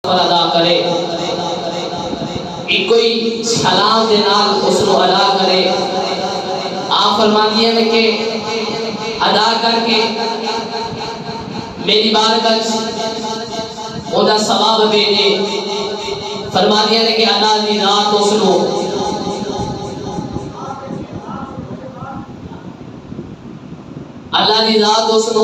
پر ادا کرے، ایک کوئی سلام دے نال اس کو ادا کرے۔ آپ فرما دیا ہے کہ ادا کر کے میری بارگاہ اودا ثواب بھیجے۔ فرما دیا ہے کہ اللہ دی ذات اس کو اللہ دی ذات اس کو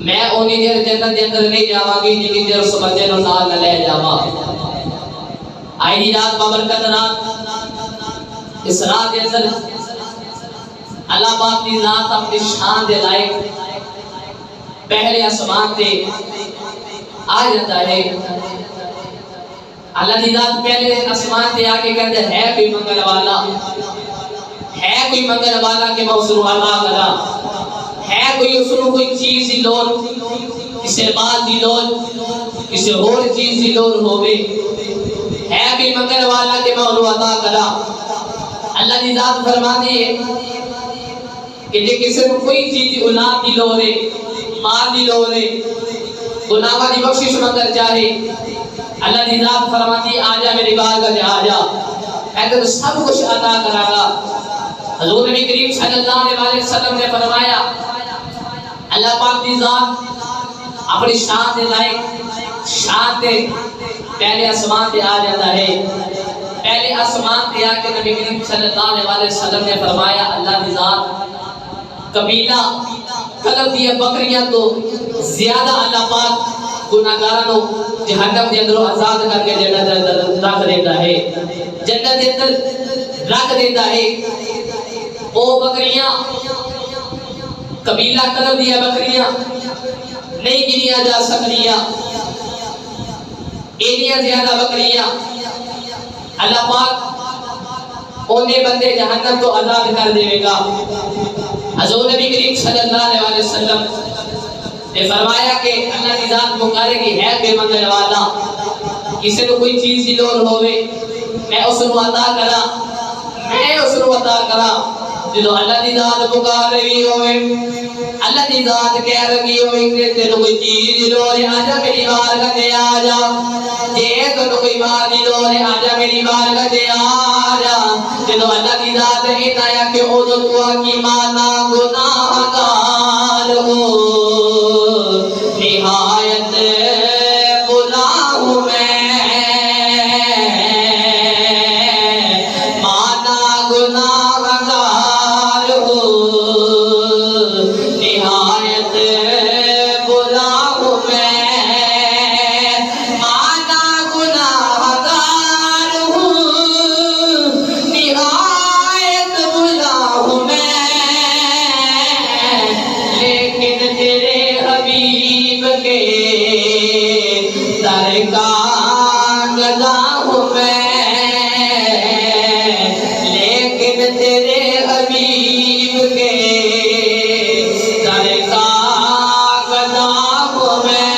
میں اونی دیر جنت دے اندر نہیں جاواں گی جنی دیر اس بندے نو نال نہ لے جاواں۔ آئی دی رات بابرکت رات، اس رات دے اندر اللہ پاک دی ذات اپنی شان دے لائق پہلے آسمان تے آ جاتا ہے۔ اللہ دی ذات پہلے آسمان تے آ کے کہتے ہے کوئی منگل والا، ہے کوئی منگل والا کہ میں اس کو عطا کرا، ہے کوئی اس کو کوئی چیز دی لوڑ، کسے مال دی لوڑ، کسے اور چیز دی لوڑ ہوئے، ہے کوئی منگل والا کہ میں اس کو عطا کرا۔ اللہ دی ذات فرما دیئے کہ جے کسے کو کوئی چیز دی اولاد دی لوڑ ہے، مال دی لوڑ ہے، گناہوں دی بخشش منگر چاہے، اللہ دی ذات فرماتی آجا میری بارگاہ میں آجا، میں تو سب کچھ عطا کرا گا۔ حضور نبی کریم صلی اللہ علیہ وسلم نے فرمایا اللہ پاک دی ذات اپنی شان دے لائق شان دے پہلے آسمان دے آ جاتا ہے۔ پہلے آسمان دے آ کے نبی کریم صلی اللہ علیہ وسلم نے فرمایا اللہ دی ذات قبیلہ قلب دیا بکریاں تو زیادہ اللہ پاک گناہگاروں جہنم دے اندر آزاد کر کے جنت دے اندر رکھ دیتا ہے، جنت دے اندر رکھ دیتا ہے۔ وہ بکریاں قبیلہ قلب دیا بکریاں نہیں گنیا جا سکتیاں، اینیاں زیادہ بکریاں اللہ پاک اونے بندے جہنم تو آزاد کر دے گا۔ حضور نبی کریم صلی اللہ علیہ وسلم نے فرمایا کہ اللہ کی ذات پکارے گی ہے بے منگل والا، کسی کو کوئی چیز دی لوڑ ہوئے میں اس کو عطا کرا، میں اس کو عطا کرا۔ جدو اللہ دی ذات پکار رہی ہوئے، اللہ دی ذات کہہ رہی ہوئے کہ تیرے کوئی چیز دی لوڑ ہے آجا میری بارگاہ تے آجا، جے تیرے کوئی مال دی لوڑ ہے آجا میری بارگاہ تے آجا۔ جدو اللہ دی ذات اتایا کہ او جو تو کی مانا گناہگار ہو، نہایت بلا ہوں میں، مانا گناہگار ہو، نہایت بلا ہوں میں، مانا گناہگار ہوں، نہایت بلا ہوں میں، لیکن تیرے حبیب کے در کا گدا ہوں میں، لیکن تیرے حبیب کے در کا گدا ہوں میں۔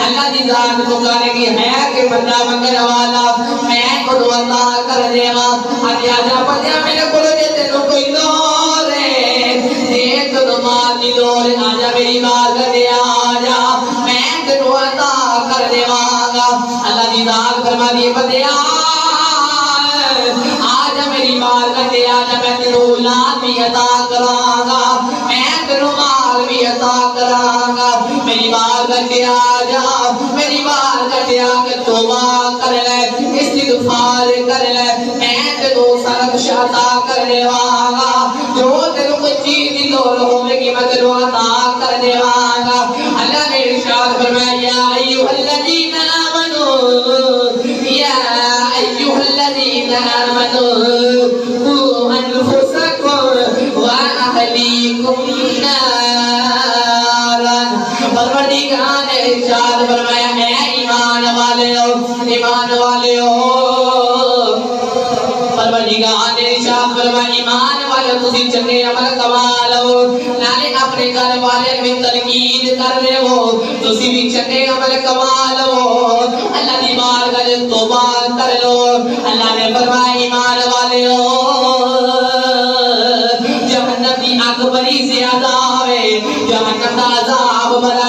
اللہ دی ذات پکارے گی ہے کہ بندہ منگل والا میں کو عطا کر دے گا۔ آج آجا پڑھیا میرے کو دے تینوں کوئی لوڑ ہے، دے تینوں مال دی لوڑ ہے آجا میری بارگاہ تے آجا، میں تینوں عطا کر دے گا۔ اللہ دی ذات فرما دی بندیا آجا میری بارگاہ تے آجا، میں تینوں اولاد بھی عطا کراں گا، میں تینوں مال بھی عطا کراں گا۔ میری بارگاہ تے آجا، میری بارگاہ تے آ کے توبہ کر لے، استغفار کر لے، میں تینوں سارا کچھ عطا کر دے گا۔ جو تینوں کوئی چیز دی لوڑ ہوگی میں تینوں عطا کر دے گا۔ اللہ نے ارشاد فرمایا یا ایھا الذین آمنوا، یا ایھا الذین آمنوا قوا انفسکم واہلیکم نارا۔ پروردگار نے ارشاد فرمایا اے ایمان والےو، ایمان والےو، پروردگار نے ارشاد فرمایا ایمان والے تسی چنگے عمل کما لو، نالے اپنے گھر والے بھی تنقید کر رہے ہو، تسی بھی چنگے عمل کما لو، اللہ دی بارگاہ میں توبہ کر لو۔ اللہ نے فرمایا ایمان والےو جہنم دی آگ بڑی زیادہ ہے، جہنم دا عذاب بڑا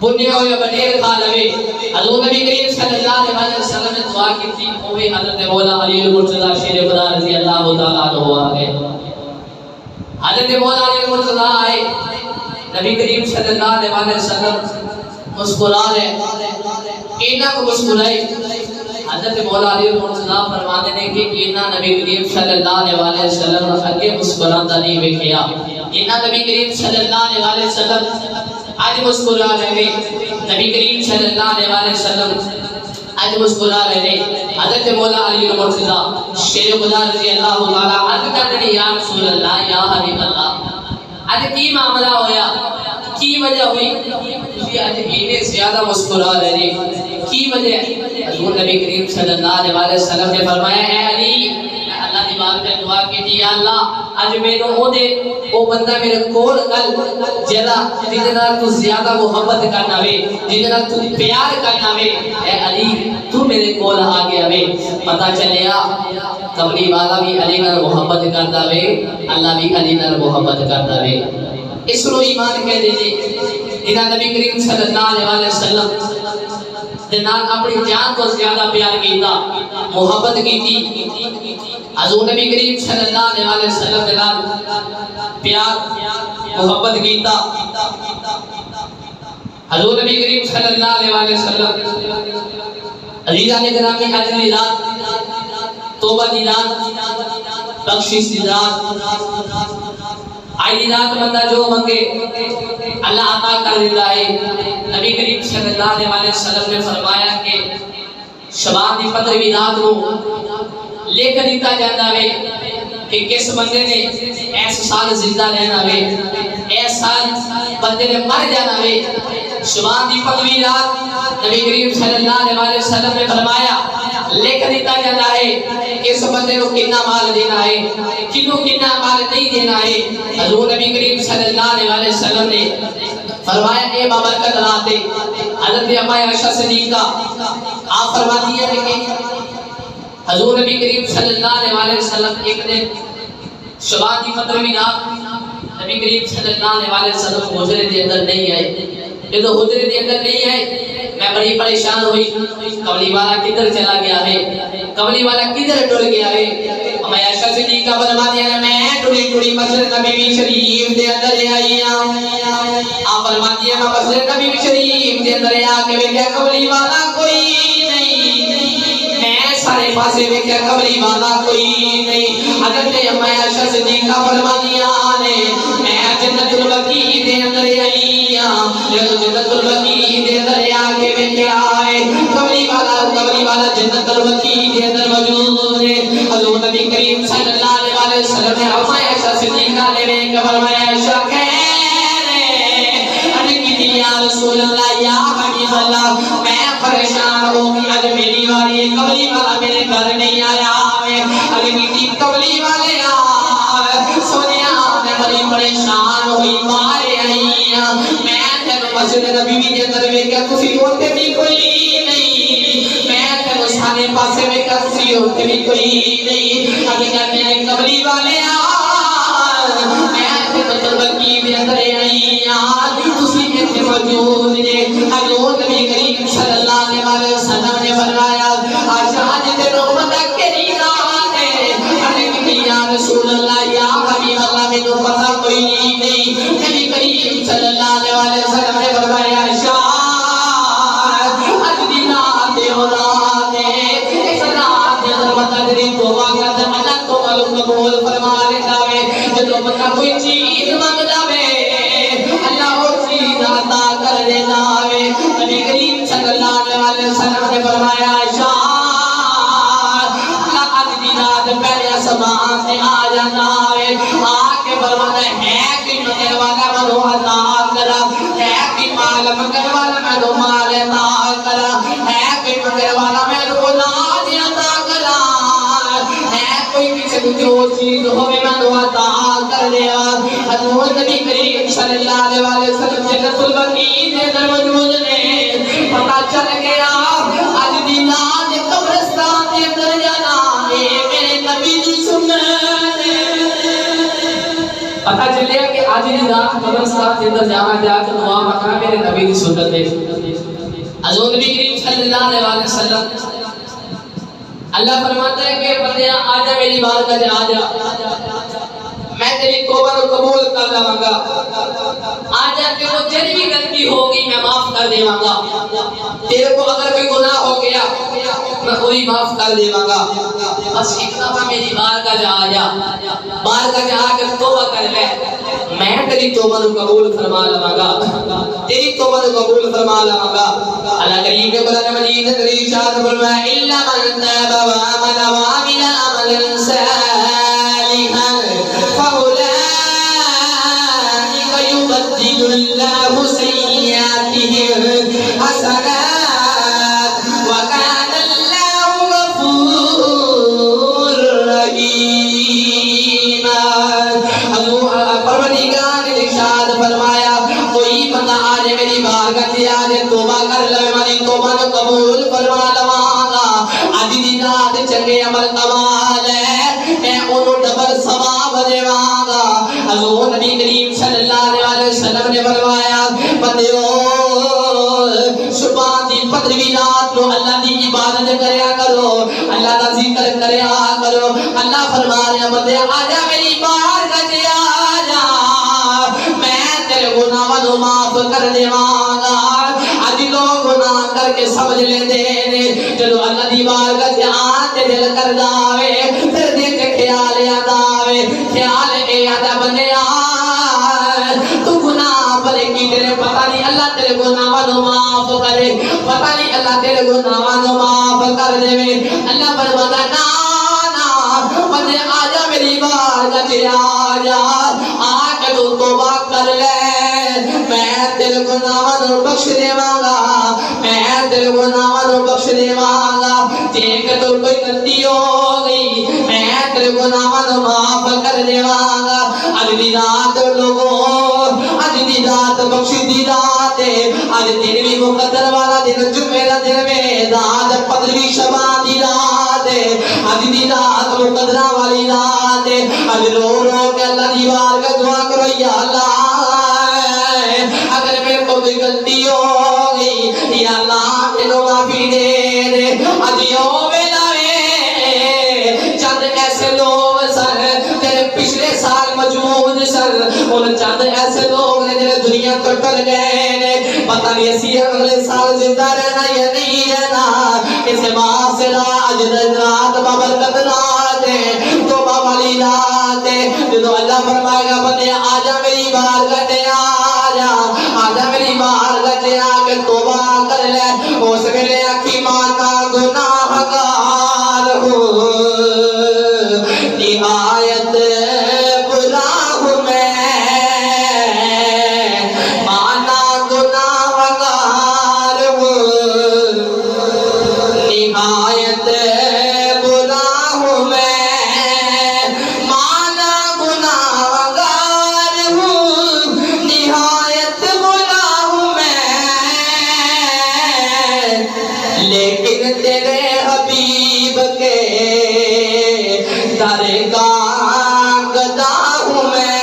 بنیا ہویا بنیر کھا لوے حضور نبی کریم صلی اللہ علیہ وسلم نے دعا کی تھی ہوئے حضرت مولا علی المرتضی شیر خدا رضی اللہ تعالیٰ عنہ آگئے حضرت مولا علی المرتضی آئے نبی کریم صلی اللہ علیہ وسلم مسکرا لے اینا کو مسکرائے حضرت مولا علی المرتضی فرمانے نے کہ اینا نبی کریم صلی اللہ علیہ وسلم اگے مسکراتا نہیں ویکھیا اینا نبی کریم صلی اللہ علیہ وسلم آج مسکرا رہے نبی کریم صلی اللہ علیہ وسلم آج مسکرا رہے حضرت مولا علی المرتضی شیر خدا رضی اللہ تعالیٰ عرض کرنے یا رسول اللہ یا حبیب اللہ آج کی معاملہ ہویا کی وجہ ہوئی تجھے آج اینے زیادہ مسکرا رہے کی وجہ حضور نبی کریم صلی اللہ علیہ وسلم نے فرمایا اے علی اللہ دی بات میں دعا کی تھی یا اللہ آج میرے او دے او بندہ میرے کول کل جیدہ جتنا تو زیادہ محبت کرنا وے جتنا تو پیار کرنا وے اے علی تو میرے کول آگیا وے پتا چلیا قبلی والا بھی علی نر محبت کرتا وے اللہ بھی علی نر محبت کرتا وے اس رو ایمان کہہ دیجئے انہا نبی کریم صلی اللہ علیہ وسلم جنان اپنی جان کو زیادہ پیار کیتا محبت کیتی حضور نبی کریم صلی اللہ علیہ وسلم جنان پیار محبت کیتا حضور نبی کریم صلی اللہ علیہ وسلم عزیزہ نے گرامی اجر دی رات توبہ دی رات بخشش دی رات آئی دی رات بندہ جو منگے اللہ عطا کر دیتا ہے نبی کریم صلی اللہ علیہ وسلم نے فرمایا کہ شبان دی 15ویں رات کو لے کر دیتا جاتا ہے کہ کس بندے نے ایسا سال زندہ رہنا ہے ایسا بندے نے مر جانا ہے شبان دی 15ویں رات نبی کریم صلی اللہ علیہ وسلم نے فرمایا لے کر دیتا جاتا ہے کہ اس بندے کو کتنا مال دینا ہے کنوں کتنا مال نہیں دینا ہے حضور نبی کریم صلی اللہ علیہ وسلم نے فرمایا اے بابرکت راتے حضرت اما عائشہ صدیقہ آپ فرماتی ہے کہ حضور نبی کریم صلی اللہ علیہ وسلم ایک دن شبان کی 15ویں رات نبی کریم صلی اللہ علیہ وسلم حجرے دے اندر نہیں آئے یہ تو حجرے دے اندر نہیں آئے میں بڑی پریشان ہوئی قبلی والا کدھر چلا گیا ہے قبلی والا کدھر ٹر گیا ہے اما عائشہ صدیقہ فرماتی ہے میں ٹری مسجد نبی شریف دے اندر آئی آپ فرماتی ہے میں مسجد نبی شریف دے اندر آ کے ویکھیا قبلی والا کوئی نہیں میں سارے پاسے ویکھیا قبلی والا کوئی نہیں حضرت اما عائشہ صدیقہ فرماتی ہے میں جنت البقیع دے اندر آئی جنت البقیع دے اندر آ کے ویکھیا ہے قبلی والا جنت البقیع دے اندر موجود ہے حضور نبی کریم صلی اللہ علیہ وسلم نے اما عائشہ صدیقہ نے ویکھ فرمایا عائشہ یا رسول اللہ یا حبیب اللہ میں پریشان ہو گئی آج میری والی قبلی والا میرے گھر نہیں آیا آج میری قبلی والے سونیا میں بڑی پریشان ہوئی مارے آئی میں تینو مسجد نبی دے اندر ویکھیا تسی اوتھے بھی کوئی نہیں میں تینو سارے پاسے ویکھیا تسی اوتھے بھی کوئی نہیں آج کہتے ہیں قبلی والے میں تینو تربکی دے اندر آئی تسی ایتھے موجود نے حضور نبی کریم صلی اللہ علیہ وسلم نے فرمایا آج تینو پتہ کیڑی رات ہے یا رسول اللہ یا حبیب اللہ میں تو پتہ کوئی نہیں نبی کریم صلی اللہ علیہ وسلم نے فرمایا آج دی رات ہے اس رات کے اندر بندہ تیری توبہ کرتا ہے اللہ تو معلوم قبول فرما لیتا ہے جو بندہ کوئی چیز مانگتا ہے اللہ وہ چیز عطا کر دیتا ہے نبی کریم صلی اللہ علیہ وسلم نے فرمایا پہلے آسمان سے آ جانا ہے آ کے فرماتا ہے کہ مگر والا منو عطا کرا ہے کہ مال مگر والا منو مال عطا کرا ہے کہ مگر والا منو اولاد عطا کرا ہے کوئی کسی کو جو چیز ہوئے منو عطا کر دیا حضور نبی کریم صلی اللہ علیہ وسلم جنت البقیع دے اندر موجود نے پتہ چل گیا آج دی رات قبرستان دے اندر جانا ہے میرے نبی دی سنت پتہ چلیا کہ آج دی رات قبرستان کے اندر جانا جا کے دعا مانگنا میرے نبی کی سنت ہے حضور نبی کریم صلی اللہ علیہ وسلم اللہ فرماتا ہے کہ بندیا آجا میری بارگاہ میں آجا میں تیری توبہ کو قبول کر لوں گا آجا کہ وہ تیری بھی غلطی ہوگی میں معاف کر دے گا تیرے کو اگر کوئی گناہ ہو گیا میں وہی معاف کر دے گا بس ایک دفعہ میری بارگاہ میں آجا بارگاہ میں آ کر توبہ کر لے میں تیری توبہ کو قبول فرما لوں گا تیری توبہ کو قبول فرما لوں گا اللہ کریم کے قرآن مجید میں ارشاد فرمایا الا من تاب وآمن وعمل عملا صالحا فأولئك يبدل الله سيئاتهم حسنات وكان الله غفورا رحيما پروردگار نے ارشاد فرمایا کوئی بندہ آج میری بارگاہ میں آج توبہ کر لے میری توبہ کو قبول فرما لواں گا آج دی رات چنگے عمل کمال ہے میں انہوں ڈبل ثواب دیواں گا حضور نبی کریم صلی اللہ علیہ وسلم نے فرمایا بندیو صبح دی 15ویں رات کو اللہ دی عبادت کریا کرو اللہ دا ذکر کریا کرو اللہ فرما رہا بندے آجا میری بارگاہ میں آجا میں تیرے گناہوں کو معاف کر دیواں گا آج لوگ گناہ کر کے سمجھ لیندے نے جدو اللہ دی بارگاہ میں آتے دل کر داوے پھر دیکھ خیال یاد آوے خیال اے یاد بندے تو گناہ پر کی تیرے پتہ نہیں اللہ تیرے گناہوں کو معاف کرے پتہ نہیں اللہ تیرے گناہوں کو معاف کر دے اللہ فرماتا نا بندے آجا میری بارگاہ میں آجا آ کے تو توبہ کر لے میں تیرے گناہوں کو بخش دیواں گا میں تیرے گناہوں کو بخش دیواں گا دیکھ تو کوئی غلطی ہو گئی میں تیرے گناہوں کو معاف کر دیواں گا آج دی رات لوگوں آج دی رات بخش دی رات آج دن بھی مقدر والا دن جمعہ کا دن میں آج 15ویں شعبان دی رات آج دی رات مقدرہ والی رات آج رو رو کے اللہ دی بارگاہ دعا کرو یا اللہ اگر میرے کو کوئی غلطی ہو گئی یا اللہ تینوں معافی دے دے آج یوں ملاوے چند ایسے لوگ سن تیرے پچھلے سال موجود سن ان چند ایسے لوگ نے جنہیں دنیا کو ٹل گئے نے پتہ نہیں اسی اگلے سال زندہ رہنا یا نہیں رہنا اسے ماں سے آج رات بابرکت رات ہے توبہ والی رات ہے جو اللہ فرمائے گا بندے آجا میری بارگاہ میں آجا آجا میری بارگاہ میں آ کے توبہ کر لے اس ویلے آکھی مانا گناہ گار ہوں نہایت برا ہوں میں مانا گناہ گار ہوں نہایت برا ہوں میں مانا گناہ گار ہوں نہایت برا ہوں میں لیکن تیرے حبیب کے در کا گدا ہوں میں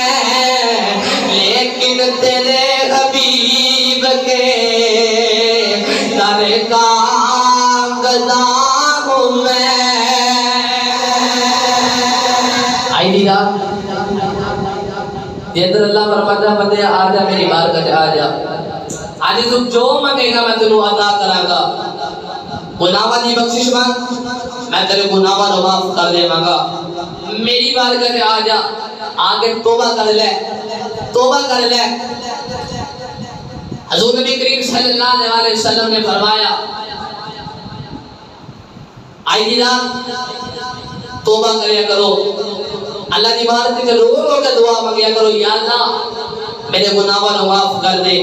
لیکن تیرے حبیب کے در کا گدا ہوں میں آئی دی رات جیدر اللہ فرماتا بندے آجا میری بارگاہ میں آجا آج تو جو مانگے گا میں تینوں عطا کراں گا گناہوں دی بخشش مانگ میں تیرے گناہوں کو معاف کر دے گا میری بارگاہ میں آجا آگے توبہ کر لے توبہ کر لے حضور نبی کریم صلی اللہ علیہ وسلم نے فرمایا آئی دی رات توبہ کریا کرو اللہ کی بارگاہ میں رو رو کے دعا مانگیا کرو یا اللہ میرے گناہوں کو معاف کر دے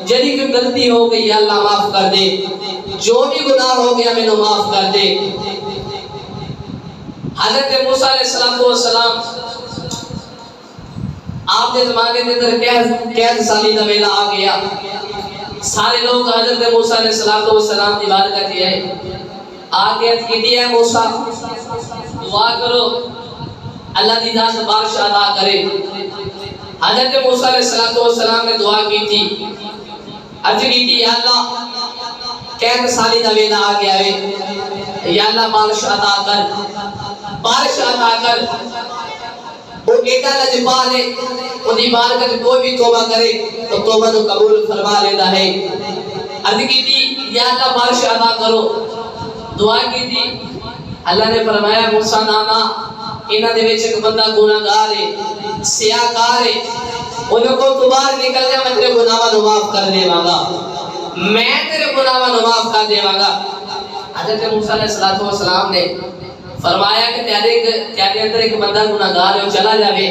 جدی کوئی غلطی ہو گئی یا اللہ معاف کر دے جو بھی گناہ ہو گیا میں معاف کر دے حضرت موسیٰ علیہ السلام آپ کے زمانے کے اندر قید سالی کا ویلا آ گیا سارے لوگ حضرت موسیٰ علیہ السلام کی بارگاہ میں آئے آگے کہتی ہے موسیٰ دعا کرو اللہ دی ذات بارش عطا کرے حضرت موسیٰ علیہ السلام نے دعا کی تھی، عرض کی تھی یا اللہ قید سالی دا ویلا آ گیا ہے، یا اللہ بارش عطا کر، بارش عطا کر۔ وہ ایڈا لجپال ہے، انہی بارکت کوئی بھی توبہ کرے تو توبہ تو قبول فرما لیتا ہے۔ عرض کی تھی یا اللہ بارش عطا کرو، دعا کی تھی، اللہ نے فرمایا موسیٰ نانا انہاں دے وچ ایک بندہ گناہگار ہے، سیاہکار ہے، انہوں کو تو باہر نکل جا، میں تیرے گناہاں نو معاف کر دیواں گا، میں تیرے گناہاں نو معاف کر دیواں گا۔ حضرت موسیٰ علیہ السلام نے فرمایا کہ تیرے اندر ایک بندہ گناہگار ہے، وہ چلا جاوے،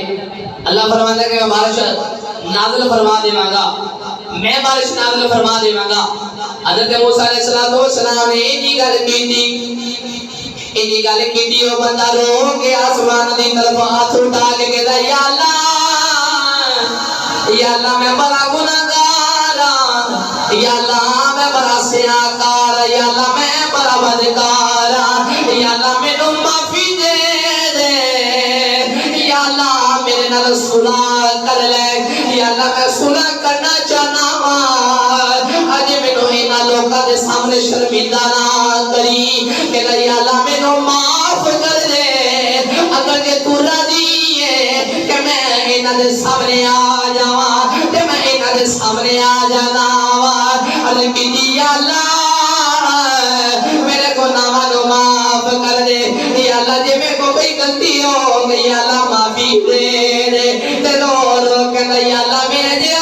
اللہ فرماتا ہے کہ میں بارش نازل فرما دیواں گا، میں بارش نازل فرما دیواں گا۔ حضرت موسیٰ علیہ السلام نے یہ گل کی تھی، انہی گل کی وہ بندہ رو کے آسمان دی طرف ہاتھ اٹھا کے کہتا یا اللہ میں بڑا گناہگار ہاں، یا اللہ میں بڑا سیاہکار ہاں، یا اللہ میں بڑا بدکار ہاں، یا اللہ مینوں معافی دے دے، یا اللہ میرے نال صلح کر لے، یا اللہ میں صلح کرنا چاہنا ہاں، اج مینوں انہاں لوکاں دے سامنے شرمندہ نہ کری، کہ یا اللہ مینوں معاف کر دے، اگر کہ تو راضی ہے کہ میں انہاں دے سامنے آ جاواں تے میں انہاں دے سامنے آ جانا وا، عرض کیتی یا اللہ میرے گناہاں نو معاف کر دے، یا اللہ جے میں کوئی غلطی ہو گئی یا اللہ معافی دے دے، تے رو رو کہندا یا اللہ میرے جے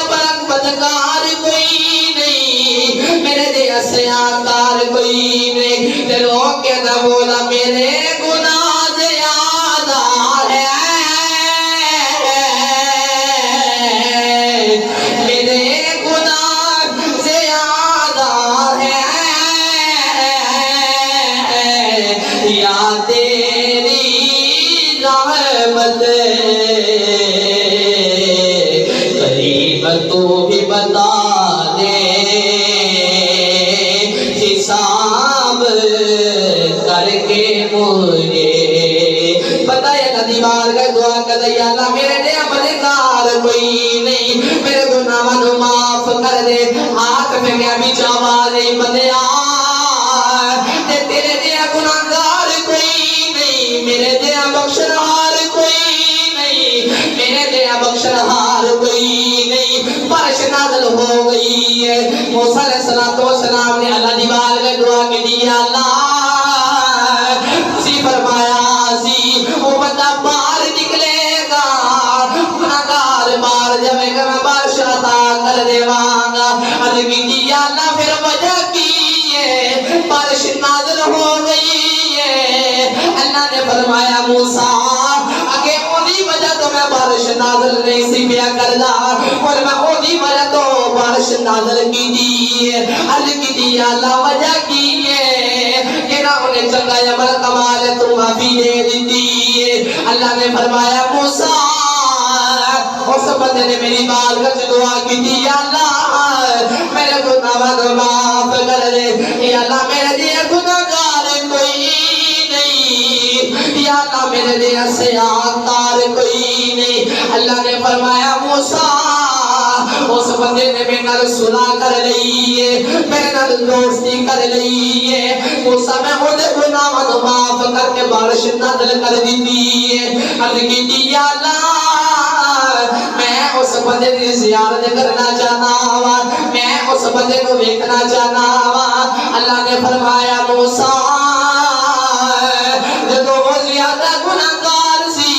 بدکار کوئی نہیں، میرے جے سیاہکار کوئی نہیں، تے رو کہندا مولا میرے گناہ زیادہ ہے، میرے گناہ زیادہ ہے، یا تیری رحمت قریب تو بھی بتا دے، حساب کر کے مجھے پتہ ہے اللہ دیوار کا دعا کر یا اللہ میرے دے بدکار کوئی نہیں، میرے گناہاں نو معاف کر دے، ہاتھ میں کیا بھی آواز بندیا تے تیرے دے گناہگار کوئی نہیں، میرے دے بخشنہار کوئی نہیں، میرے دے بخشنہار کوئی نہیں۔ بارش نازل ہو گئی ہے، موسیٰ علیہ السلام نے اللہ دی بارگاہ دعا کی دی، اللہ سی فرمایا سی وہ بندہ باہر نکلے گا، گناہگار باہر جائے گا، میں بارش عطا کر دیواں گا۔ عرض کی دی اللہ پھر وجہ کی ہے بارش نازل ہو گئی ہے، اللہ نے فرمایا موسیٰ اگے اونی وجہ تو میں بارش نازل نہیں سی پیا کردا، اور میں اونی وجہ تو بارش نازل کی دی ہے۔ عرض کی دی اللہ وجہ کی ہے کہ نہ انہیں چنگا عمل کمال تو معافی دے دیتی ہے۔ اللہ نے فرمایا موسیٰ اس بندے نے میری بارگاہ سے دعا کی دی یا اللہ میرے گناہاں کو معاف کر دے، یا اللہ میرے لیے گناہگار کوئی نہیں، یا اللہ میرے لیے سیاہکار کوئی نہیں۔ اللہ نے فرمایا موسیٰ اس بندے نے میرے نال صلح کر لئی ہے، میرے نال دوستی کر لئی ہے، موسیٰ میں اودے گناہاں کو معاف کر کے بارش نازل کر دیتی ہے۔ عرض کی دی یا اللہ میں اس بندے دی زیارت کرنا چاہنا وا، میں اس بندے کو دیکھنا چاہنا وا۔ اللہ نے فرمایا موسیٰ جدو وہ زیادہ گناہگار سی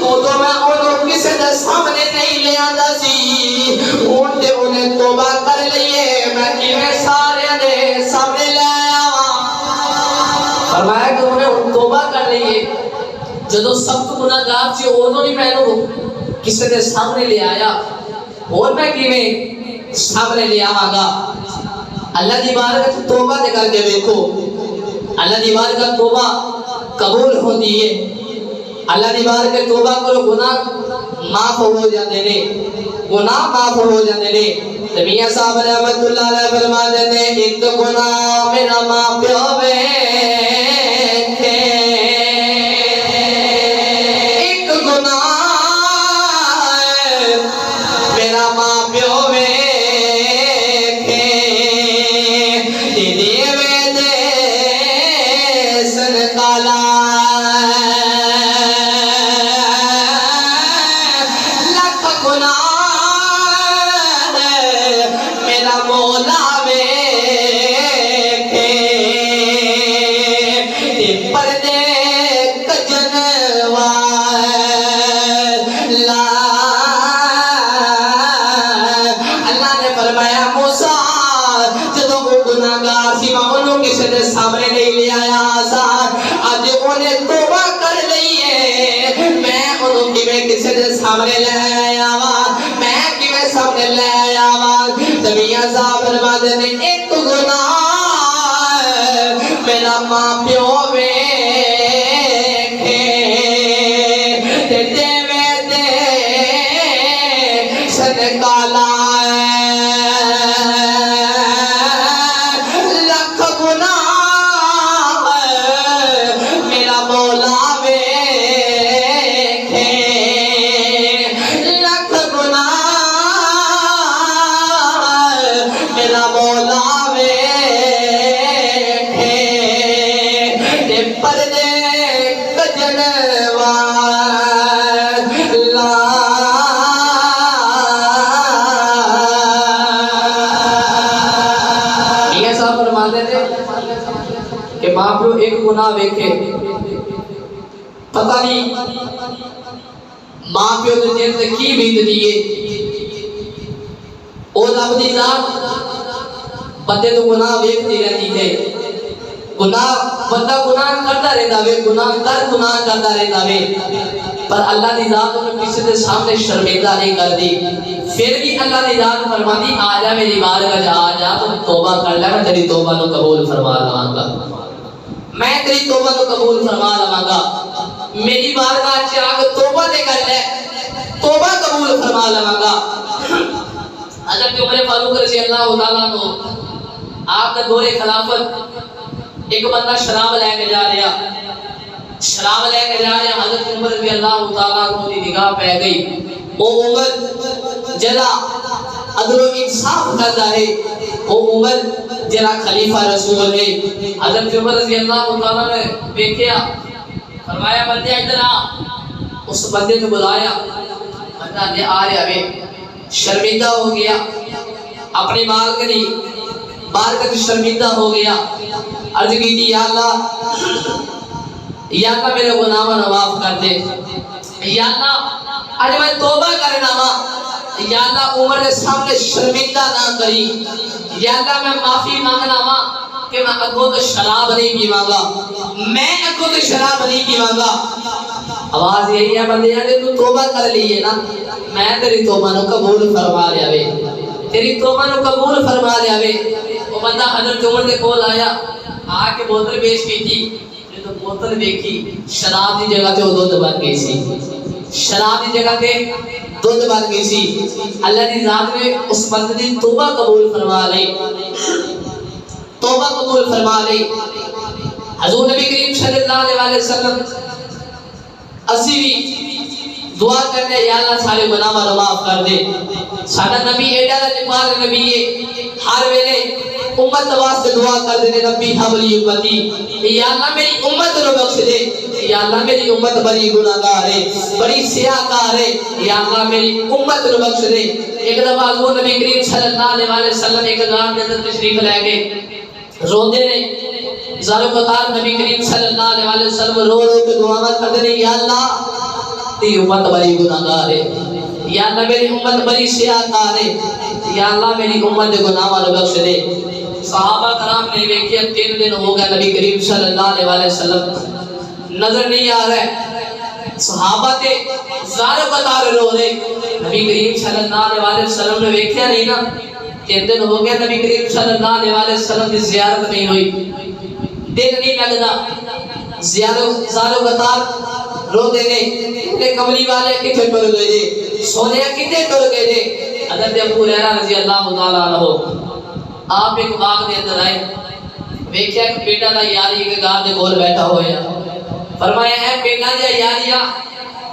تو میں انہوں کسی دے سامنے نہیں لے آندا سی، انہیں توبہ کر لئیے، میں کیویں سارے دے سامنے لے آیا وا۔ فرمایا کہ انہیں توبہ کر لئیے، جدو سخت گناہگار سی انہوں نہیں میں کسی نے سامنے لے آیا، اور میں کیویں سامنے لے آواں گا۔ اللہ دی بارگاہ توبہ دے کر کے دیکھو، اللہ دی بارگاہ توبہ قبول ہوتی ہے، اللہ دی بارگاہ توبہ کرو گناہ معاف ہو جاتے نے، گناہ معاف ہو جاتے نے۔ میاں صاحب رحمت اللہ علیہ فرماتے ہیں ایک گناہ میرا ماں پیو کسی دے سامنے لے آواں میں کیویں سامنے لے آواں میاں صاحب فرماتے نے ایک گناہ میرا ماں پیو ویکھے تے دیوے تے صدقہ لکھ گناہ میرا مولا ویکھے لکھ گناہ میرا مولا ویکھے تے پردے کجن والا یہ صاحب فرماتے تھے کہ ماں پیو ایک گناہ ویکھے پتہ نہیں ماں پیو دے دل تے کی بیت دیے او رب دی ذات بندے تو گناہ ویکھتی رہتی ہے گناہ بندہ گناہ کرتا رہتا ہے گناہ کرتا رہتا ہے پر اللہ دی ذات انہیں کسی کے سامنے شرمندہ نہیں کر دی پھر بھی اللہ دی ذات فرماتی آ جا میری بارگاہ جا آ جا تو توبہ کر لے میں تیری توبہ نو قبول فرما لواں گا میں تیری توبہ نو قبول فرما لواں گا میری بارگاہ چ آ کے توبہ دے کر لے توبہ قبول فرما لواں گا حضرت عمر فاروق رضی اللہ تعالیٰ عنہ آپ کا دور خلافت ایک بندہ شراب لے کے جا رہا حضرت عمر رضی اللہ تعالیٰ عنہ کی نگاہ پہ گئی وہ عمر جلا عدل و انصاف کرتا ہے وہ عمر جلا خلیفہ رسول ہے حضرت عمر رضی اللہ تعالیٰ نے دیکھا فرمایا بندے ادھر آ اس بندے نے بلایا بندہ نے آ رہا ہے شرمندہ ہو گیا اپنی بارگاہ شرمندہ ہو گیا عرض کی تھی یا اللہ میرے گناہوں معاف کر دے یا اللہ آج میں توبہ کرنا وا یا اللہ عمر کے سامنے شرمندہ نہ کری یا اللہ میں معافی مانگنا وا کہ میں اگوں تو شراب نہیں پیواں گا آواز یہی ہے بندے کہ تو توبہ کر لی ہے نا میں تیری توبہ نو قبول فرما لیا وے وہ بندہ حضرت عمر دے کول آیا آ کے بوتل پیش کی تھی تو بوتل دیکھی شراب دی جگہ تے دودھ بن گئی سی اللہ دی ذات نے اس بندے دی توبہ قبول فرما لی حضور نبی کریم صلی اللہ علیہ وسلم اسی بھی دعا کرنے یا اللہ سارے گناہ معاف کر دے ساڈا نبی ایڈا لجپال نبی ہے ہر ویلے امت واسطے دعا کر دے ربی حبلی امتی یا اللہ میری امت نو بخش دے یا اللہ میری امت بڑی گناہگار ہے بڑی سیاہکار ہے یا اللہ میری امت نو بخش دے ایک دفعہ حضور نبی کریم صلی اللہ علیہ وسلم ایک غار کے اندر تشریف لے گئے روندے نے زارو قطار نبی کریم صلی اللہ علیہ وسلم رو کے دعا کرتے ہیں یا اللہ تی امت بڑی گناہگار ہے یا اللہ میری امت بڑی سیاہکار ہے یا اللہ میری امت گناہوں نو بخش دے صحابہ کرام نے دیکھا 3 دن ہو گئے نبی کریم صلی اللہ علیہ وسلم نظر نہیں آ رہا ہے صحابہ تے زارو قطار رو رہے نبی کریم صلی اللہ علیہ وسلم نے دیکھا نہیں نا 3 دن ہو گئے نبی کریم صلی اللہ علیہ وسلم کی زیارت نہیں ہوئی دل نہیں لگتا زارو قطار رو دے نے کملی والے کتنے ٹر گئے جے سونے کتنے ٹر گئے جے حضرت ابو ہریرہ رضی اللہ تعالیٰ عنہ آپ ایک باغ دے اندر آئے ویکھیا ایک بیٹا دا یاری کے گھر دے کول بیٹھا ہویا فرمایا اے بیٹا دے یاریا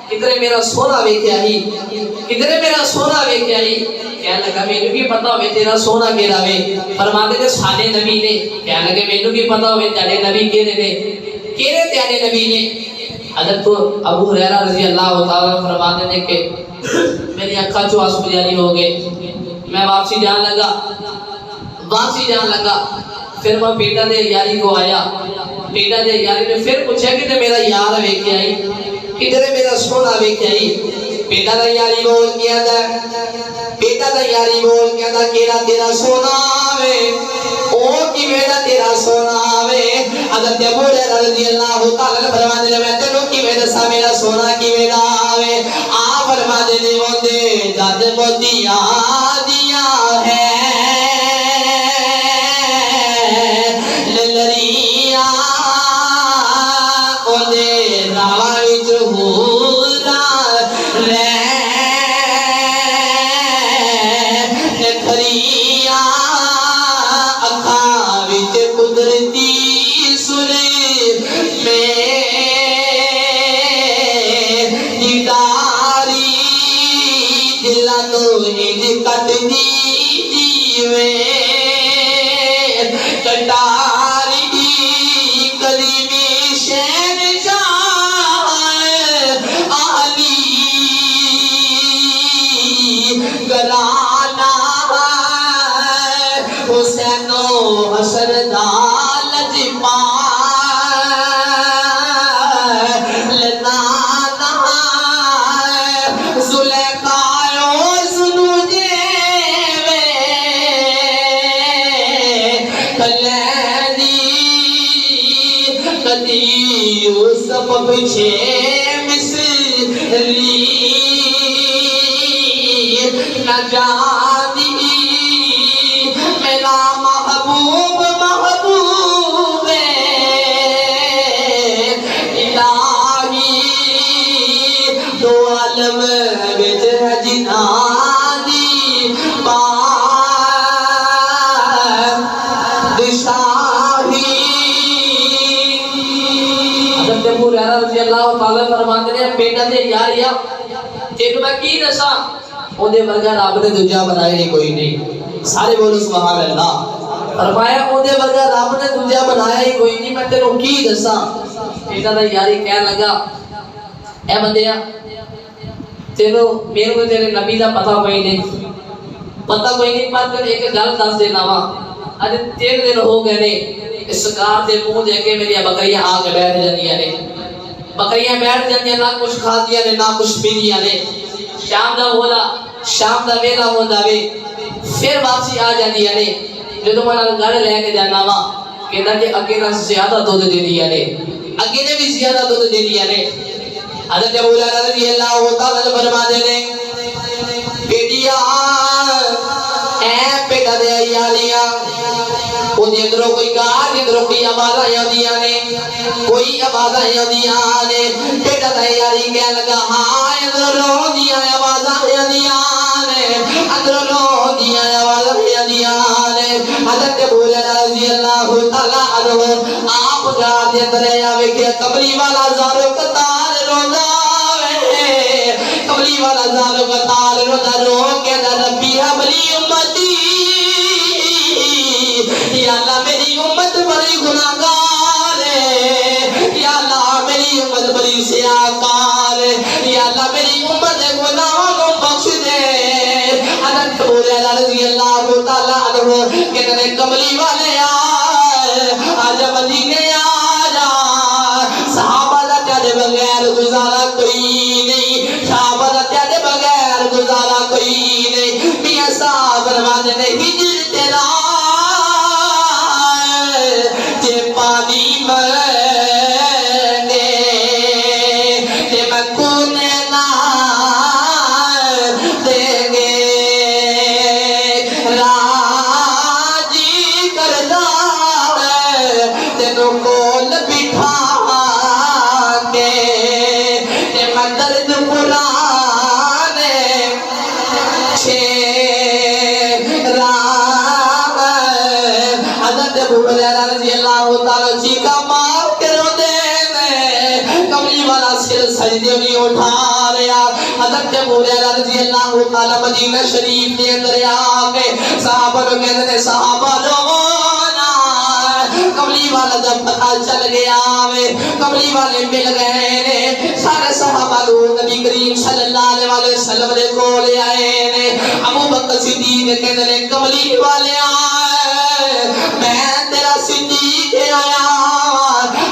کدھر میرا سونا ویکھیا ہی کہنے لگا مینوں کی پتہ ہوے تیرا سونا کیڑا وے فرماتے تے ساڈے نبی نے کہنے لگے مینوں کی پتہ ہوے تیرے نبی کیڑے تیرے نبی نے حضرت ابو ہریرہ رضی اللہ تعالیٰ فرماتے ہیں کہ میری آنکھاں چوں آنسو جاری ہو گئے میں واپسی جان لگا پھر میں بیٹا دے یاری کو آیا بیٹا دے یاری نے پھر پوچھا کہ میرا یار ویکھیا ہی کدھر میرا سونا ویکھیا ہی بیٹا دا یاری بول کیا کیڑا تیرا سونا وے او کی بیٹا تیرا سونا وے حضرت ابو ہریرہ رضی اللہ تعالیٰ عنہ فرماتے ہیں میں تینوں کی میں دسا میرا سونا کی میں آوے آپ فرماتے ہیں ہوندے جد موتیاں دیا ہے للریاں ہوندے راوی چہورا رہ کھریاں اکھاں وچ قدرتی سنے میں دیداری دلاں تو انج کٹ دی جیوے کٹاری کریمی شہنشاہ علی گرانا حسین و حسن دا لجپا لنانا زلیخا و زنوجے کلیدی کدی یوسف پچھے مصری نہ جانی میرا محبوب محبوب الہی دو عالم وچ ہے جنانی بادشاہی حضرت ابو ہریرہ رضی اللہ تعالیٰ فرماتے ہیں بیٹا دے یاریا تینوں میں کی دساں اودے ورگا رب نے دوجا بنایا ہی کوئی نہیں سارے بولو سبحان اللہ فرمایا اودے ورگا رب نے دوجا بنایا ہی کوئی نہیں میں تینوں کی دساں بیٹا دا یاری کہن لگا اے بندیا تینوں میرے کو تیرے نبی دا پتہ کوئی نہیں پر ایک گل دس دینا وا اج 3 دن ہو گئے نے اس سرکار دے منہ دے کے میری بکریاں آ کے بیٹھ جاندیاں نے بکریاں بیٹھ جاندیاں نہ کچھ کھادیاں نے نہ کچھ پیندیاں نے شام دا ویلا ہوندا وے پھر واپسی آ جاندیاں نے جدوں میں گھر لے کے جانا وا کہندا کہ اگے نہ زیادہ دودھ دیندیاں نے اگے نے بھی زیادہ دودھ دیندیاں نے حضرت ابو ہریرہ رضی اللہ تعالیٰ عنہ فرماتے ہیں بیٹیا اے بیٹا دے یاریاں اودے اندروں کوئی گال اندروں کوئی آوازاں آندیاں نے کوئی آوازاں آندیاں نے بیٹا دے یاری کہن لگا ہاں اندروں دیاں آوازاں آندیاں نے اندروں دیاں آوازاں آندیاں نے حضرت ابو ہریرہ رضی اللہ تعالیٰ عنہ آپ گھر دے اندر آوے کہ قبری والا زارو قطار روندا وے قبری والا زارو قطار روندا رو کے ربی حبلی امتی یا اللہ میری امت بڑی گناہگار ہے یا اللہ میری امت بڑی سیاہکار ہے یا اللہ میری امت گناہوں کو بخش دے حضرت ابو ہریرہ رضی اللہ تعالیٰ عنہ کہتے کملی والے آجا مدینے آجا صحابہ دا تیرے بغیر گزارا کوئی نہیں صحابہ دا تیرے بغیر گزارا کوئی نہیں میاں صاحب فرماتے ہیں ہجر تیرا پانی منے تے مکونے نہ دیں گے راجی کردہ ہے تینوں کول بٹھا کے تے مدرد قرآن چھے رام حضرت ابو ہریرہ رضی اللہ تعالیٰ جی کا مار کے رو دے کملی والا سر سجدے میں اٹھا رہا حضرت ابو ہریرہ رضی اللہ تعالیٰ مدینہ شریف کے اندر آگے صحابہ لوگ کہتے ہیں صحابہ رونا کملی والا جب پتہ چل گیا کملی والے مل گئے سارے صحابہ لوگ نبی کریم صلی اللہ علیہ وسلم نے کولے آئے ابو بکر صدیق کہتے ہیں کملی والے آئے میں تیرا صدیق آیا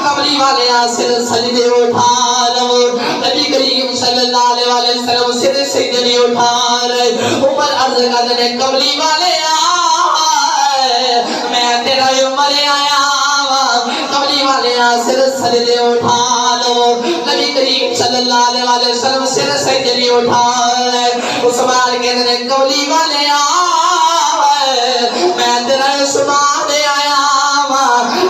کملی والے آسر سجدے اٹھا لو نبی کریم صلی اللہ علیہ وسلم سر سجدے اٹھا رہے عمر عرض کرتے ہیں کملی والے آئے میں تیرا عمر آیا کملی والے سر سجدے اٹھا لو نبی کریم صلی اللہ علیہ وسلم سر سجدے اٹھا لے عثمان کہتے ہیں کملی والے میں تیرا سنا دے آیا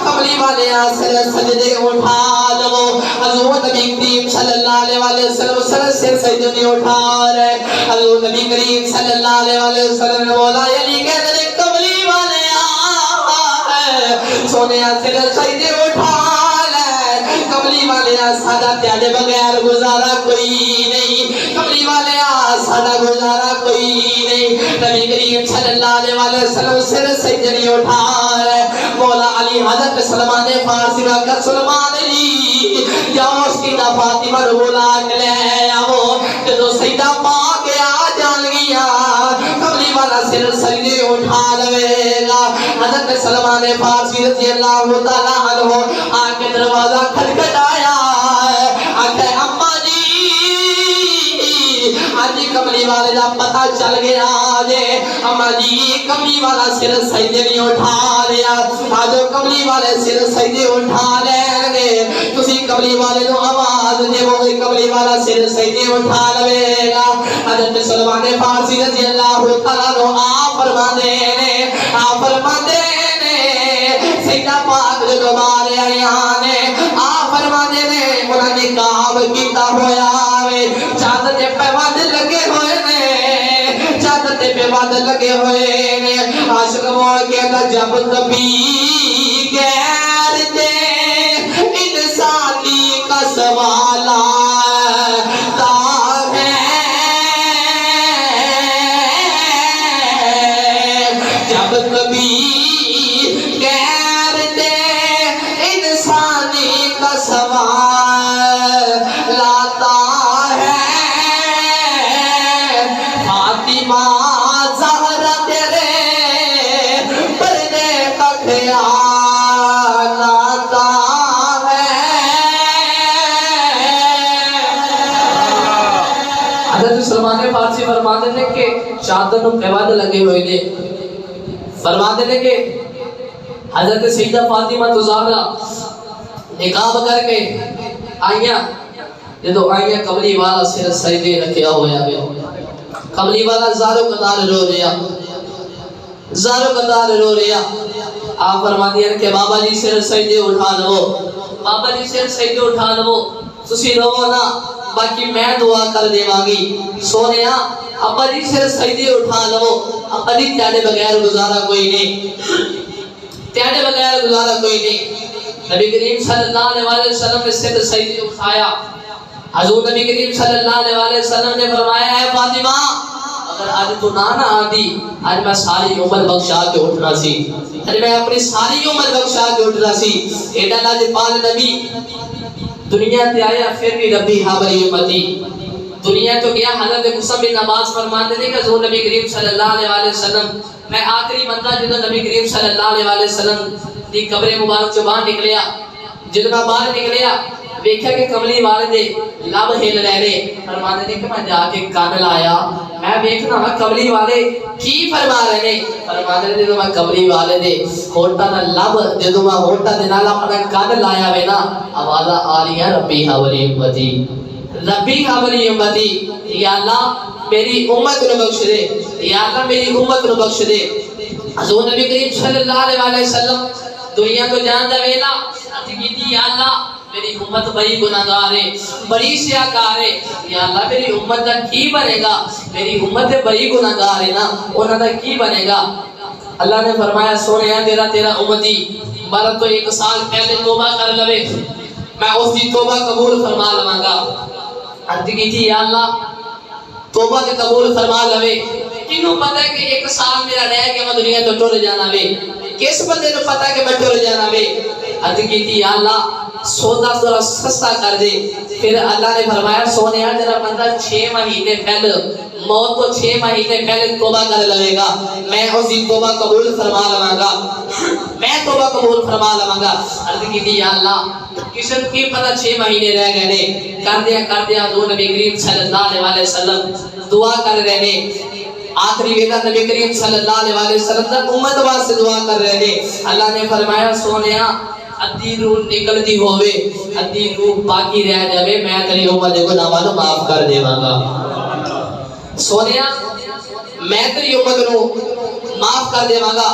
کملی والے سر سجدے اٹھا لو حضور نبی کریم صلی اللہ علیہ وسلم سر سجدے اٹھا لے حضور نبی کریم صلی اللہ علیہ وسلم نے بولا علی کہتے ہیں کملی والے سونے سر سجدے اٹھا لے کملی والے سادہ تیارے بغیر گزارا کوئی نہیں کملی والے سادہ گزارا کوئی نہیں نبی کریم صلی اللہ علیہ وسلم سر سجدے اٹھا لے مولا علی حضرت سلمان فارسی کا کر سلمان علی جاؤ اس کی دا فاطمہ رو بولا کے لے آؤ جو سیدہ ماں کے آ جان گیا کملی والا سر سجدے اٹھا لے گا حضرت سلمان فارسی رضی اللہ تعالیٰ عنہ آکے دروازہ کھٹکھٹایا آکے اماں جی آج کملی والے دا پتہ چل گیا آجے اماں جی کملی والا سر سجدے نہیں اٹھا لیا آج کملی والے سر سجدے اٹھا لیں گے تسی کملی والے نو آواز دے وہ کملی والا سر سجدے اٹھا لے گا حضرت سلمان فارسی رضی اللہ تعالیٰ عنہ آپ فرما دے سیدہ پاک جو بارے آیانے آپ فرما دے انہاں نے کام کیتا ہویا چادر تے پیواد لگے ہوئے نے چادر تے پیواد لگے ہوئے نے عاشق موڑ کے اندر جب کبھی غیر دے انسانی کا سوال آتا ہے جب کبھی غیر دے انسانی کا سوال لاتا ہے فاطمہ زہرا تیرے پردے کا خیال آتا ہے حضرت سلمان فارسی فرماتے ہیں کہ چادر نو پیواد لگے ہوئے نے فرماتے ہیں کہ حضرت سیدہ فاطمہ زہرا نقاب کر کے آئیاں جدو آئیاں کملی والا سر سجدے رکھیا ہویا گیا کملی والا زارو قدار رو رہا آپ فرما دیا کہ بابا جی سر سجدے اٹھا لو بابا جی سر سجدے اٹھا لو تسی رو نا باقی میں دعا کر دے مانگی سونے ابا جی سر سجدے اٹھا لو ابا جی تیارے بغیر گزارا کوئی نہیں تیارے بغیر گزارا کوئی نہیں نبی کریم صلی اللہ علیہ وسلم نے سر سجدے اٹھایا حضور نبی کریم صلی اللہ علیہ وسلم نے فرمایا ہے فاطمہ اگر آج تو نہ آدھی آج میں ساری عمر بخشا کے اٹھنا سی آج میں اپنی ساری عمر بخشا کے اٹھنا سی ایڈا لاجپال نبی دنیا تے آیا پھر بھی ربی حابری امتی دنیا تو گیا حضرت قسم بن عباس فرماتے ہیں کہ حضور نبی کریم صلی اللہ علیہ وسلم میں آخری بندہ جدو نبی کریم صلی اللہ علیہ وسلم دی قبر مبارک جو باہر نکلیا جدو میں باہر نکلیا دیکھا کہ کملی والے دے لب ہل رہے فرماتے ہیں کہ میں جا کے کان لایا میں دیکھنا میں کملی والے کی فرما رہے فرماتے ہیں جدو میں کملی والے دے ہوٹا دا لب جدو میں ہوٹا دے نال اپنا کان لایا وے نا آوازہ آ رہی ہے ربی حولی امتی ربی حولی امتی یا اللہ میری امت نو بخش دے یا اللہ میری امت نو بخش دے حضور نبی کریم صلی اللہ علیہ وسلم دنیا کو جان دا ویلا اتگیتی یا اللہ میری امت بڑی گناہگار ہے بڑی سیاکار ہے یا اللہ میری امت دا کی بنے گا میری امت بڑی گناہگار ہے نا انہاں دا کی بنے گا اللہ نے فرمایا سونے تیرا امتی بارہ تو 1 سال پہلے توبہ کر لوے میں اس کی توبہ قبول فرما لواں گا عرض کی تھی یا اللہ توبہ کے قبول فرما لوے کنوں پتہ ہے کہ 1 سال میرا رہ گیا میں دنیا تو ٹر جانا وے کس بندے نو پتہ کہ میں ٹر جانا وے عرض کی تھی یا اللہ سودا ذرا سستا کر دے پھر اللہ نے فرمایا سونے تیرا بندہ 6 مہینے پہلے موت تو 6 مہینے پہلے توبہ کر لے گا میں اس کی توبہ قبول فرما لواں گا میں توبہ قبول فرما لواں گا عرض کی تھی یا اللہ کسی کی پتہ 6 مہینے رہ گئے نے کر دیا حضور نبی کریم صلی اللہ علیہ وسلم دعا کر رہے نے آخری ویلا نبی کریم صلی اللہ علیہ وسلم تک امت واسطے دعا کر رہے نے اللہ نے فرمایا سونیا ادھی روح نکلتی ہوئے ادھی روح باقی رہ جاوے میں تیری امت کو نہ معاف کر دیواں گا سونیا میں تیری امت نو معاف کر دیواں گا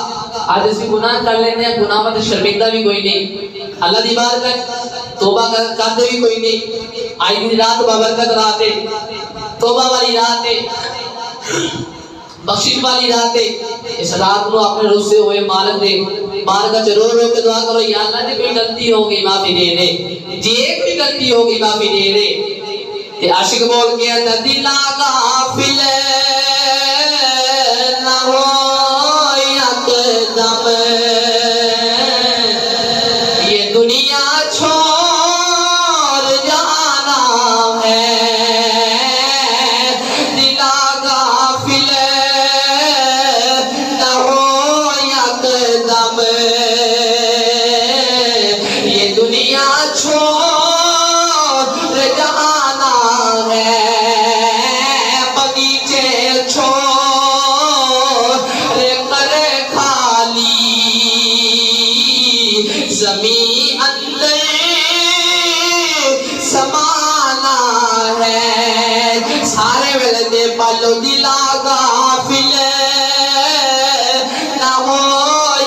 آج اسی گناہ کر لینے ہیں گناہ میں شرمندہ بھی کوئی نہیں اللہ دی بارگاہ توبہ کرتے بھی کوئی نہیں آئی دی رات بابرکت رات ہے توبہ والی رات ہے بخشش والی رات ہے اس رات کو اپنے روح سے ہوئے مالک دے بارگاہ چ رو رو کے دعا کرو یا اللہ جی کوئی غلطی ہو گئی معافی دے دے جی کوئی غلطی ہو گئی معافی دے دے تے عاشق بول کے دلا غافل نہ ہو یکدم یہ دنیا چھوڑ جانا ہے دلا غافل نہ ہو یکدم یہ دنیا چھوڑ جانا ہے بغیچے چھوڑ کر خالی زمین اندر سمانا ہے سارے ویلے دے پالو دلا غافل نہ ہو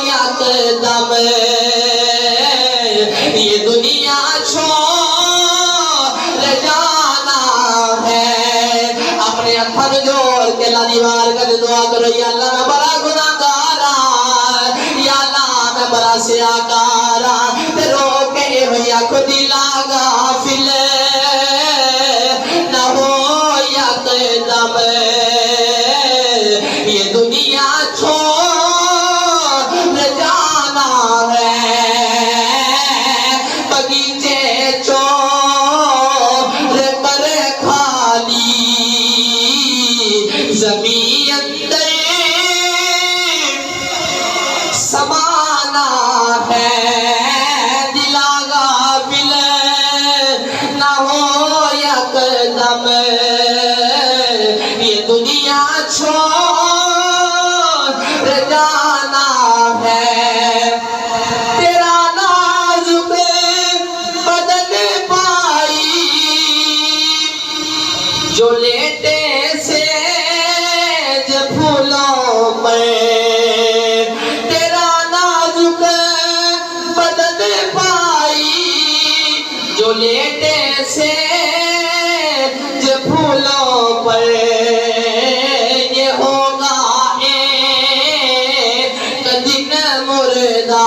یکدم یہ دنیا چھوڑ جانا ہے اپنے ہاتھ جوڑ کے اللہ دیوار کا دعا کرو یا اللہ میں بڑا گناہگار ہوں یا اللہ میں بڑا سیاہکار ہوں تے رو کے ہویا کو دلا غافل نہ ہو یکدم یہ دنیا چھوڑ جانا ہے بغیچے چھوڑ کر خالی زمین اندر سمانا ہے دلا غافل نہ ہو یکدم یہ دنیا چھوڑ جانا ہے تیرا نازک بدن پائی جو لیٹے سے پھولوں پر تیرا نازک بدن پائی جو لیٹے سے پھولوں پر یہ ہوگا ایک دن مردہ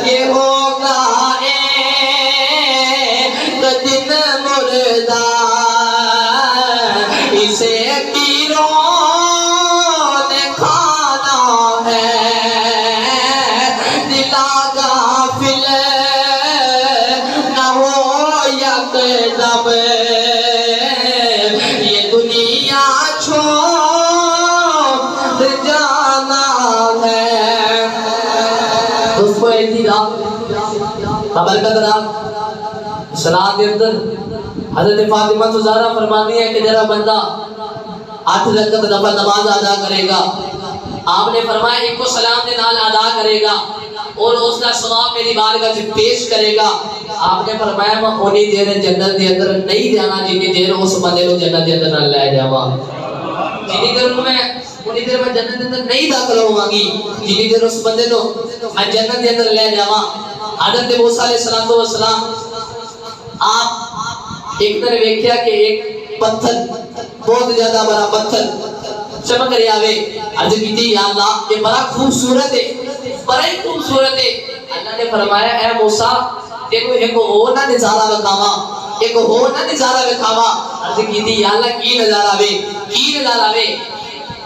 یہ ہوگا ایک دن مردہ اسے پیروں نے کھانا ہے دلا غافل نہ ہو یکدم یہ دنیا چھوڑ جانا ہے دوستو ایسی رات بابرکت رات صلاۃ کے اندر حضرت فاطمہ زہرا فرماتی ہے کہ جرا بندہ 8 رکعت نفل نماز ادا کرے گا آپ نے فرمایا ایک کو سلام دے نال ادا کرے گا اور اس کا ثواب میری بارگاہ سے پیش کرے گا آپ نے فرمایا میں اونی دیر جنت دے اندر نہیں جانا جنی دیر اس بندے کو جنت دے اندر نہ لے جاواں جنی دیر میں انہی دیر میں جنت دے اندر نہیں داخل ہوواں گی جنی دیر اس بندے کو میں جنت دے اندر لے جاواں حضرت موسیٰ علیہ السلام آپ ایک طرح دیکھیا کہ ایک پتھر بہت زیادہ بڑا پتھر چمک رہا ہے عرض کی یا اللہ یہ بڑا خوبصورت ہے بڑا ہی خوبصورت ہے اللہ نے فرمایا اے موسیٰ دیکھو ایک اور نہ نظارہ بکھاواں ایک اور نہ نظارہ بکھاواں عرض کی یا اللہ کی نظارہ ہے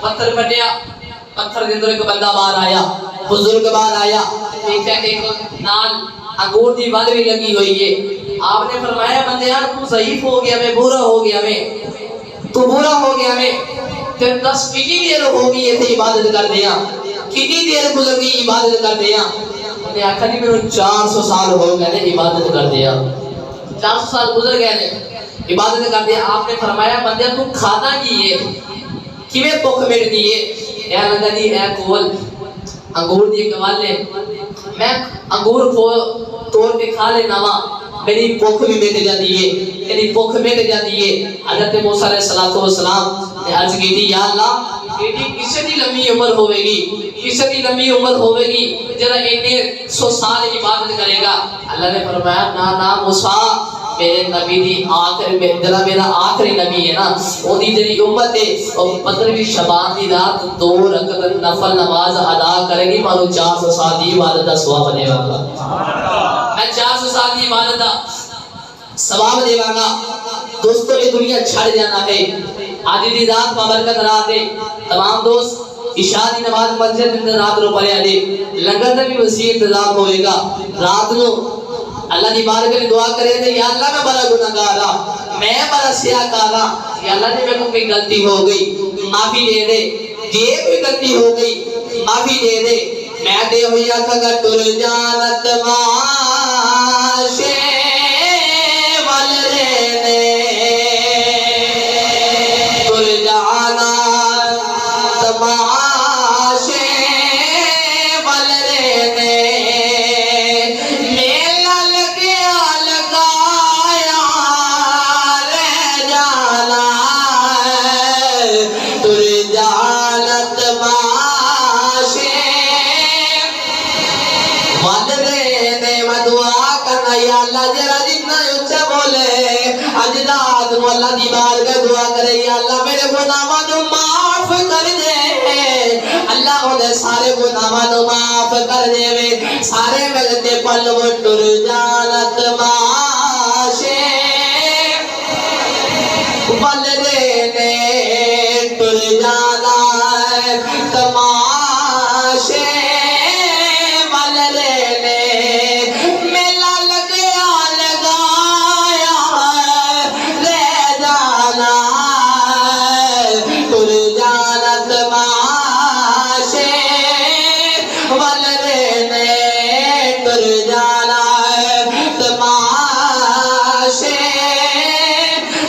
پتھر پھٹیا پتھر کے اندر ایک بندہ باہر آیا بزرگ باہر آیا دیکھا کہ نال انگور دی بال بھی لگی ہوئی ہے آپ نے فرمایا بندے یار تو ضعیف ہو گیا میں بورا ہو گیا میں تو بورا ہو گیا میں پھر 10 کتنی دیر ہوگی یہ تھے عبادت کر دیا کتنی دیر گزر گئی عبادت کر دیا نے آخا جی میرے 400 سال ہو گئے نے عبادت کر دیا 400 سال گزر گئے نے عبادت کر دیا آپ نے فرمایا بندے تو کھانا کی ہے کیویں بھوک مٹ گئی ہے اے اللہ جی اے کول انگور دی کمالے میں انگور کو توڑ کے کھا لینا وا میری بھوک بھی مٹ جاتی ہے، میری بھوک مٹ جاتی ہے۔ حضرت موسیٰ علیہ السلام نے عرض کی تھی یا اللہ کسی دی لمبی عمر ہوے گی، کسی دی لمبی عمر ہوے گی جڑا اتنے 100 سال عبادت کرے گا۔ اللہ نے فرمایا نا موسیٰ میرے نبی دی آخر میں جڑا میرا آخری نبی ہے نا وہ دی جڑی امت ہے وہ 15ویں شعبان دی رات 2 رکعت نفل نماز ادا کرے گی، مانو 400 سال دی عبادت دا ثواب دے گا۔ میں 400 سال دی عبادت دا ثواب دے گا۔ دوستو یہ دنیا چھڑ جانا ہے، آج دی رات بابرکت رات ہے، تمام دوست عشاء دی نماز مسجد اندر رات رو پڑھے آجے، لنگر دا بھی وسیع انتظام ہوئے گا۔ رات نو اللہ دی بارگاہ میں دعا کرے دے یا اللہ میں بڑا گناہگارا، میں بڑا سیاکارا، یا اللہ نے میں کو کوئی غلطی ہو گئی معافی دے دے، یہ کوئی غلطی ہو گئی معافی دے دے۔ میں دے ہوئی آکھا ٹر جانت معاشے اللہ دی بارگاہ دعا کرے یا اللہ میرے گناہاں نو معاف کر دے، اللہ انہیں سارے گناہاں نو معاف کر دے وے، سارے ملتے پل وہ ٹر جانت معاشے بل دینے ٹر جانا تماشے بل دینے میلا لگیا لگایا لے جانا ٹر جانا تماشے بل دینے ٹر جانا تماشے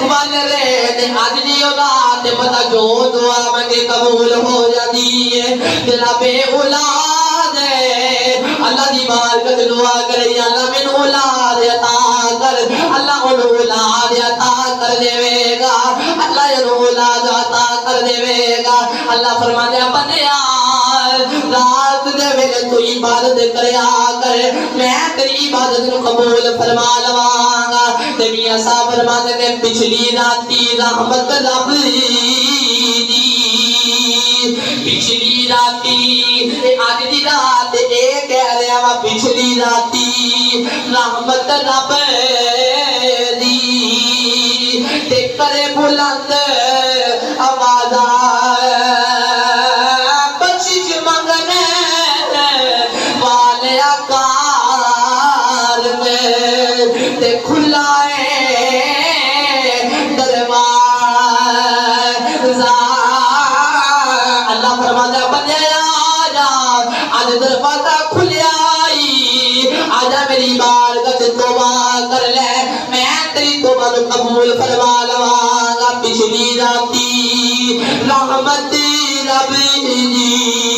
بل دینے۔ آج دی اولاد پتہ جو دعا منگے قبول ہو جاتی ہے، جناب اولاد ہے اللہ دی بارگاہ میں دعا کرے یا اللہ میں اولاد عطا کر، اللہ ان اولاد عطا کر دے گا، اللہ ان اولاد عطا کر دے گا۔ اللہ فرماتا ہے بندیا رات دے ویلے تو عبادت کریا کر، میں تیری عبادت کو قبول فرما لواں گا۔ تے میاں صاحب فرماتے ہیں پچھلی راتی رحمت رب دی، پچھلی راتی آج دی رات اے کہہ رہا وا پچھلی راتی رحمت رب دی، تے کرے بلند آواز بخشش منگنے والے کار میں، تے کھلا دروازہ کھلیا آجا میری بارگاہ سے توبہ کر لے، میں تیری توبہ کو قبول فرما لواں گا۔ پچھلی راتی رحمت رب دی